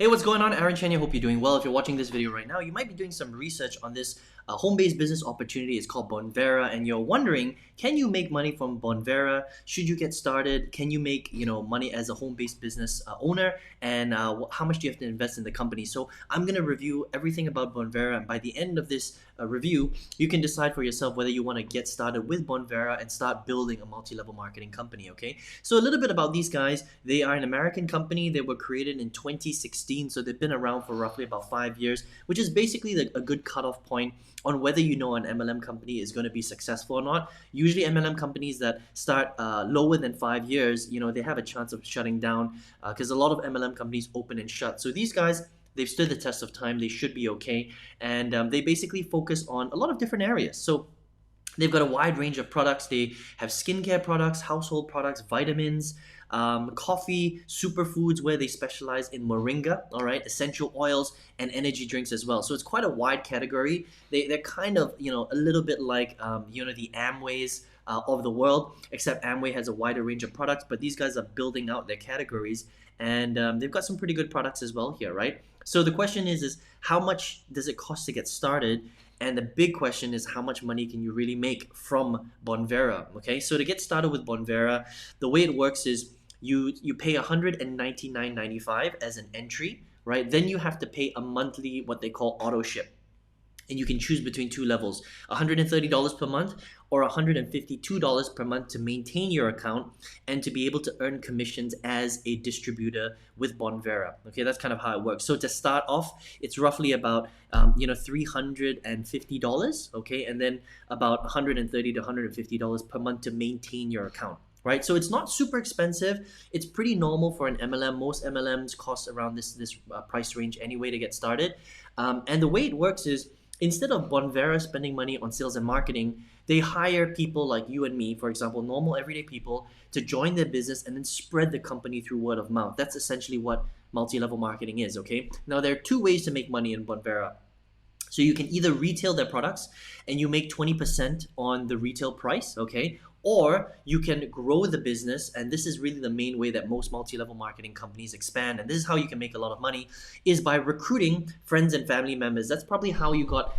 Hey, what's going on? Aaron Chen here. Hope you're doing well. If you're watching this video right now, you might be doing some research on this home-based business opportunity. It's called Bonvera, and you're wondering, can you make money from Bonvera? Should you get started? Can you make money as a home-based business owner? And how much do you have to invest in the company? So I'm gonna review everything about Bonvera, and by the end of this review, you can decide for yourself whether you want to get started with Bonvera and start building a multi-level marketing company. Okay, so a little bit about these guys. They are an American company. They were created in 2016, so they've been around for roughly about 5 years, which is basically a good cutoff point on whether you know an MLM company is going to be successful or not. Usually MLM companies that start lower than 5 years, they have a chance of shutting down because a lot of MLM companies open and shut. So these guys, they've stood the test of time. They should be okay. And they basically focus on a lot of different areas. So they've got a wide range of products. They have skincare products, household products, vitamins, coffee, superfoods, where they specialize in moringa, all right, essential oils, and energy drinks as well. So it's quite a wide category. They're kind of, a little bit like, the Amways of the world, except Amway has a wider range of products, but these guys are building out their categories, and they've got some pretty good products as well here, right? So the question is how much does it cost to get started? And the big question is, how much money can you really make from Bonvera? Okay, so to get started with Bonvera, the way it works is you pay $199.95 as an entry, right? Then you have to pay a monthly, what they call auto ship. And you can choose between two levels, $130 per month or $152 per month to maintain your account and to be able to earn commissions as a distributor with Bonvera. Okay, that's kind of how it works. So to start off, it's roughly about $350, okay, and then about $130 to $150 per month to maintain your account. Right, so it's not super expensive. It's pretty normal for an MLM. Most MLMs cost around this price range anyway to get started. And the way it works is, instead of Bonvera spending money on sales and marketing, they hire people like you and me, for example, normal everyday people, to join their business and then spread the company through word of mouth. That's essentially what multi-level marketing is, okay? Now, there are two ways to make money in Bonvera. So you can either retail their products and you make 20% on the retail price, okay? Or you can grow the business, and this is really the main way that most multi-level marketing companies expand, and this is how you can make a lot of money, is by recruiting friends and family members. That's probably how you got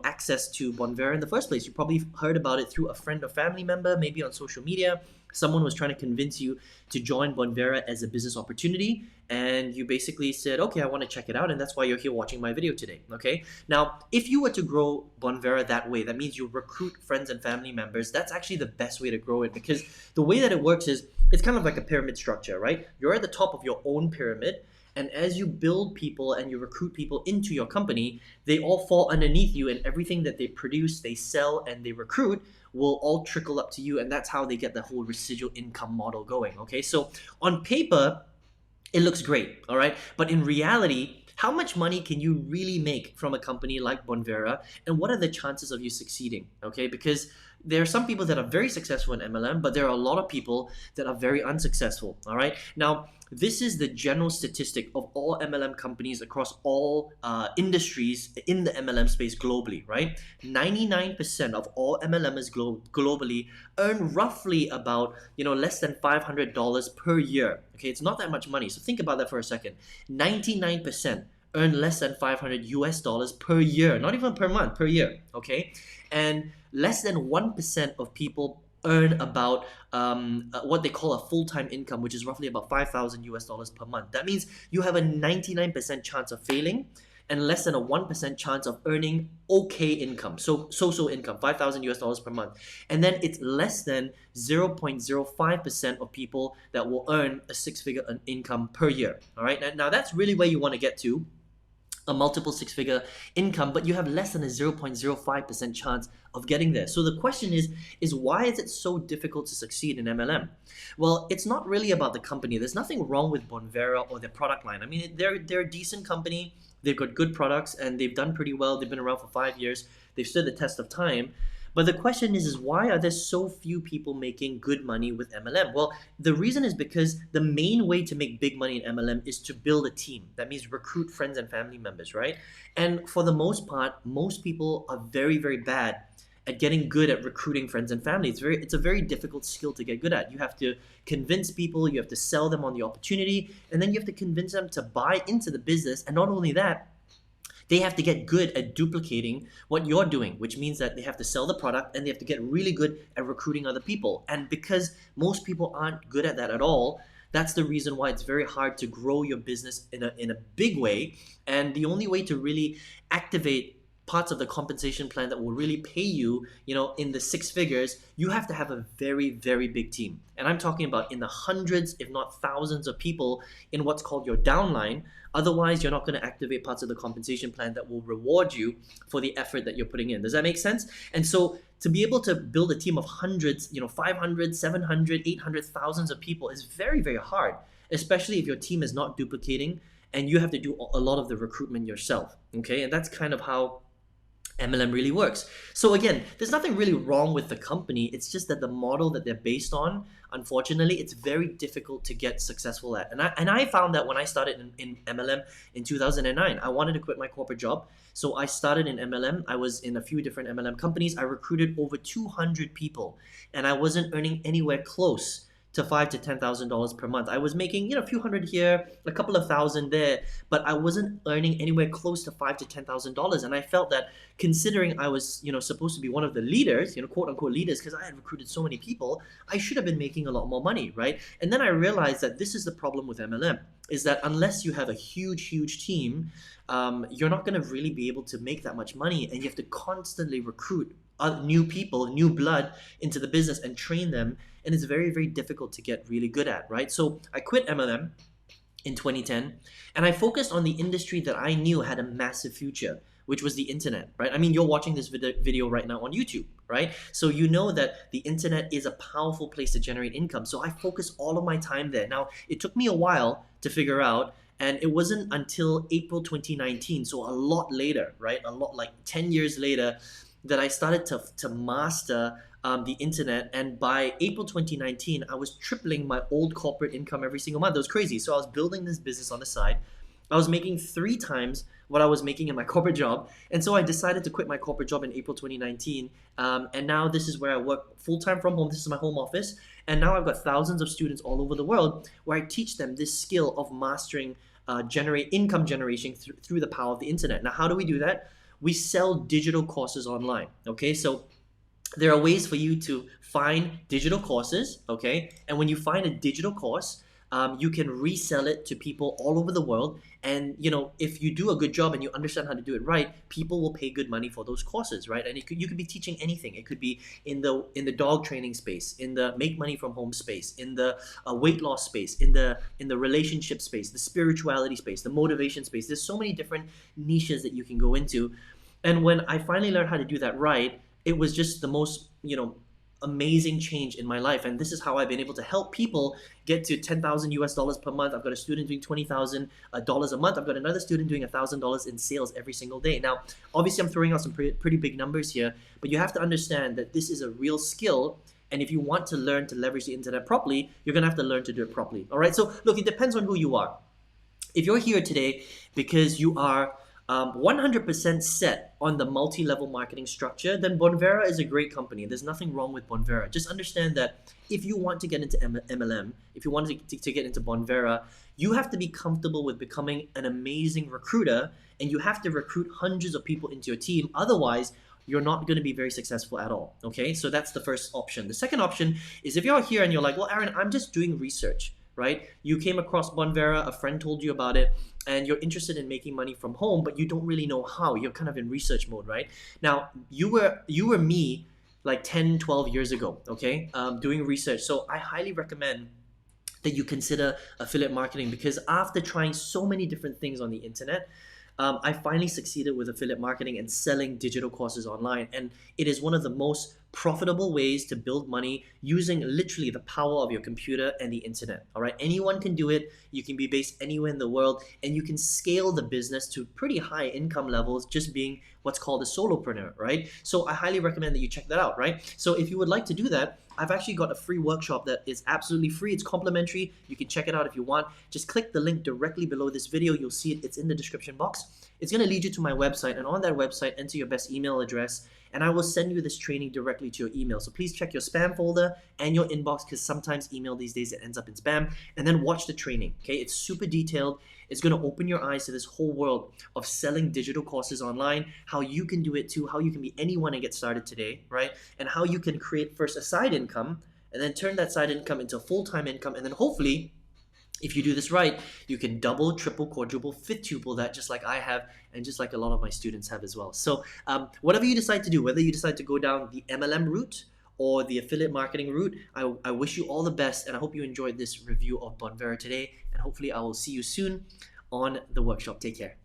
access to Bonvera in the first place. You probably heard about it through a friend or family member, maybe on social media. Someone was trying to convince you to join Bonvera as a business opportunity, and you basically said, okay, I want to check it out, and that's why you're here watching my video today, okay? Now, if you were to grow Bonvera that way, that means you recruit friends and family members. That's actually the best way to grow it, because the way that it works is, it's kind of like a pyramid structure, right? You're at the top of your own pyramid, and as you build people and you recruit people into your company, they all fall underneath you, and everything that they produce, they sell, and they recruit will all trickle up to you, and that's how they get the whole residual income model going, okay? So on paper, it looks great, all right? But in reality, how much money can you really make from a company like Bonvera, and what are the chances of you succeeding, okay? Because there are some people that are very successful in MLM, but there are a lot of people that are very unsuccessful, all right? Now, this is the general statistic of all MLM companies across all industries in the MLM space globally, right? 99% of all MLMers globally earn roughly about, less than $500 per year. Okay, it's not that much money. So think about that for a second. 99% earn less than 500 US dollars per year, not even per month, per year, okay? And less than 1% of people earn about what they call a full-time income, which is roughly about 5,000 US dollars per month. That means you have a 99% chance of failing and less than a 1% chance of earning okay income, so income, 5,000 US dollars per month. And then it's less than 0.05% of people that will earn a six-figure income per year, all right? Now that's really where you want to get to, a multiple six-figure income, but you have less than a 0.05% chance of getting there. So the question is why is it so difficult to succeed in MLM? Well, it's not really about the company. There's nothing wrong with Bonvera or their product line. I mean, they're a decent company. They've got good products and they've done pretty well. They've been around for 5 years. They've stood the test of time. But the question is why are there so few people making good money with MLM? Well, the reason is because the main way to make big money in MLM is to build a team. That means recruit friends and family members, right? And for the most part, most people are very, very bad at getting good at recruiting friends and family. It's a very difficult skill to get good at. You have to convince people, you have to sell them on the opportunity, and then you have to convince them to buy into the business. And not only that, they have to get good at duplicating what you're doing, which means that they have to sell the product and they have to get really good at recruiting other people. And because most people aren't good at that at all, that's the reason why it's very hard to grow your business in a big way. And the only way to really activate parts of the compensation plan that will really pay you, in the six figures, you have to have a very, very big team. And I'm talking about in the hundreds, if not thousands of people in what's called your downline. Otherwise, you're not going to activate parts of the compensation plan that will reward you for the effort that you're putting in. Does that make sense? And so to be able to build a team of hundreds, 500, 700, 800, thousands of people is very, very hard, especially if your team is not duplicating and you have to do a lot of the recruitment yourself. Okay. And that's kind of how MLM really works. So again, there's nothing really wrong with the company. It's just that the model that they're based on, unfortunately, it's very difficult to get successful at. And I found that when I started in MLM in 2009, I wanted to quit my corporate job. So I started in MLM. I was in a few different MLM companies. I recruited over 200 people, and I wasn't earning anywhere close to $5,000 to $10,000 per month. I was making, a few hundred here, a couple of thousand there, but I wasn't earning anywhere close to $5,000 to $10,000. And I felt that, considering I was, supposed to be one of the leaders, quote unquote leaders, because I had recruited so many people, I should have been making a lot more money, right? And then I realized that this is the problem with MLM, is that unless you have a huge, huge team, you're not going to really be able to make that much money, and you have to constantly recruit new people, new blood into the business and train them. And it's very, very difficult to get really good at, right? So I quit MLM in 2010, and I focused on the industry that I knew had a massive future, which was the internet, right? I mean, you're watching this video right now on YouTube, right? So you know that the internet is a powerful place to generate income. So I focused all of my time there. Now, it took me a while to figure out, and it wasn't until April 2019, so a lot later, right? A lot, like 10 years later, that I started to master the internet. And by April 2019, I was tripling my old corporate income every single month. It was crazy. So I was building this business on the side. I was making 3 times what I was making in my corporate job. And so I decided to quit my corporate job in April 2019. And now this is where I work full-time from home. This is my home office. And now I've got thousands of students all over the world where I teach them this skill of mastering income generation through the power of the internet. Now, how do we do that? We sell digital courses online, okay? So there are ways for you to find digital courses, okay? And when you find a digital course, you can resell it to people all over the world. And if you do a good job and you understand how to do it right, people will pay good money for those courses, right? And you could be teaching anything. It could be in the dog training space, in the make money from home space, in the weight loss space, in the relationship space, the spirituality space, the motivation space. There's so many different niches that you can go into. And when I finally learned how to do that right, it was just the most, amazing change in my life. And this is how I've been able to help people get to $10,000 per month. I've got a student doing $20,000 a month. I've got another student doing $1,000 in sales every single day. Now, obviously, I'm throwing out some pretty big numbers here, but you have to understand that this is a real skill. And if you want to learn to leverage the internet properly, you're going to have to learn to do it properly. All right. So look, it depends on who you are. If you're here today because you are 100% set on the multi-level marketing structure, then Bonvera is a great company. There's nothing wrong with Bonvera. Just understand that if you want to get into MLM, if you want to get into Bonvera, you have to be comfortable with becoming an amazing recruiter, and you have to recruit hundreds of people into your team. Otherwise, you're not going to be very successful at all. Okay, so that's the first option. The second option is if you're here and you're like, well, Aaron, I'm just doing research, right? You came across Bonvera, a friend told you about it, and you're interested in making money from home, but you don't really know how. You're kind of in research mode, right? Now, you were me like 10, 12 years ago, okay, doing research. So I highly recommend that you consider affiliate marketing, because after trying so many different things on the internet, I finally succeeded with affiliate marketing and selling digital courses online. And it is one of the most profitable ways to build money using literally the power of your computer and the internet. All right, anyone can do it. You can be based anywhere in the world, and you can scale the business to pretty high income levels just being what's called a solopreneur, right? So I highly recommend that you check that out, right? So if you would like to do that, I've actually got a free workshop that is absolutely free. It's complimentary. You can check it out if you want. Just click the link directly below this video. You'll see it. It's in the description box. It's going to lead you to my website, and on that website, enter your best email address, and I will send you this training directly to your email. So please check your spam folder and your inbox, because sometimes email these days it ends up in spam. And then watch the training. Okay, it's super detailed. It's going to open your eyes to this whole world of selling digital courses online, how you can do it too, how you can be anyone and get started today, right? And how you can create first a side income and then turn that side income into full-time income, and then hopefully, if you do this right, you can double, triple, quadruple, fiftuple that, just like I have and just like a lot of my students have as well. So whatever you decide to do, whether you decide to go down the MLM route or the affiliate marketing route, I wish you all the best, and I hope you enjoyed this review of Bonvera today, and hopefully I will see you soon on the workshop. Take care.